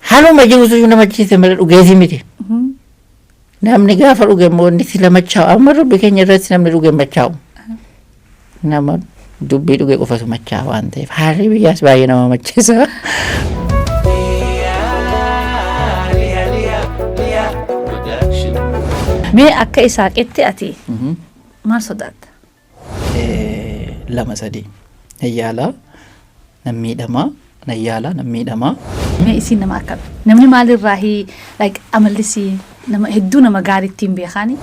Haaluma jirutu nama machiise malee dhugeetii miti. Namni gaafa dhuge moonni si lamachaa'u amma dubbii keenya irratti namni dhuge machaa'u. Nama dubbii dhuge qofatu machaa'u waan ta'eef haalli biyyaas baay'ee nama macheessa. Mee akka Isaaqetti ati maal sodaatta? Lama sadii nayyaala nammiidhamaa nayyaala nammiidhamaa. Mee isiin nama akkam? Namni maalirraahi like amallisii nama hedduu nama gaarii ittiin beekani?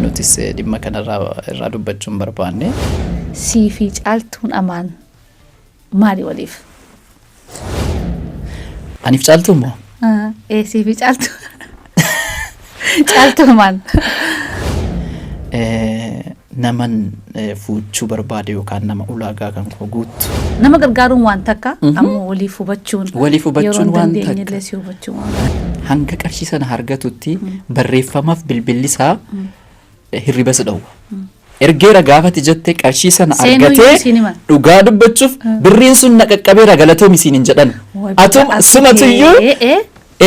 Nutis dhimma kanarraa dubbachuun barbaanne. Sii fi caaltuun amaan maali waliif? Aniif caaltuu moo? Sii fi caaltuu. Caaltuu maan? Naman fuuchuu barbaade yookaan nama ulaagaa kan koo guutu. Nama gargaaruun waan takka ammoo waliif hubachuun waan takka hanga qarshii sana argatutti barreeffamaaf bilbillisaa hirriba si dhowwa. Ergeera gaafati jettee qarshii sana argatee dhugaa dubbachuuf birriin sun na qaqqabeera galatoomi siin hin jedhan. Atuma sumatuyyuu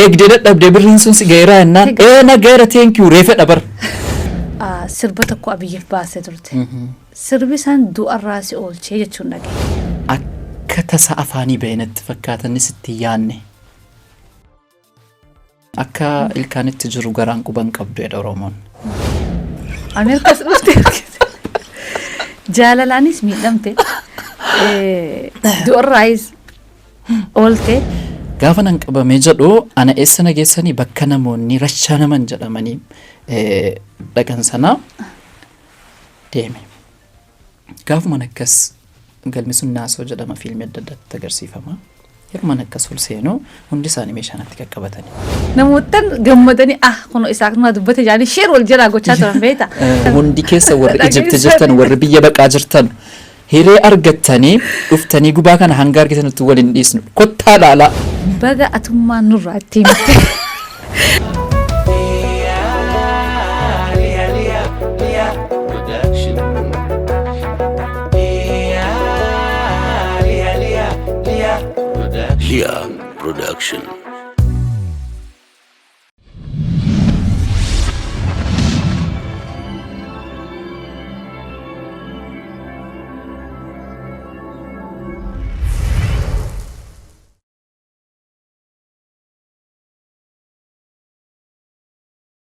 eegdee dadhabdee birriin sun si gaheeraa jennaan na gaheera teenkiyuu reefa dhabar. Sirba tokko abiyyiif baasee turte. Sirbi isaan du'arraa si oolchee jechuun dhagaye. Akka tasa afaanii ba'e natti fakkaatanis itti yaanne. Akka ilkaanitti jiru garaan quban qabdu jedha Oromoon. Ameerikas dhufte jaalalaanis miidhamte du'arraayis oolte. Gaafa nan qabamee jedhu ana eessa nageessanii bakka namoonni rashaa naman jedhamanii dhaqan sana deeme. Gaafuman akkas galmi sun Naasoo jedhama fiilmii adda addaatti agarsiifama. Yeroman akkas ol seenuu hundi isaanii meeshaanatti qaqqabatanii. Namoottan gammadanii kun isaa akkuma dubbate jaanii sheer wal jalaa gochaa turan beekta. Hundi keessa warri Ijipti jirtan warri biyya baqaa jirtan hiree argattanii dhuftanii gubaa kana hanga argatanitti waliin dhiisnu kottaa laalaa. Baga atummaan nurraa itti himte. Lia Production.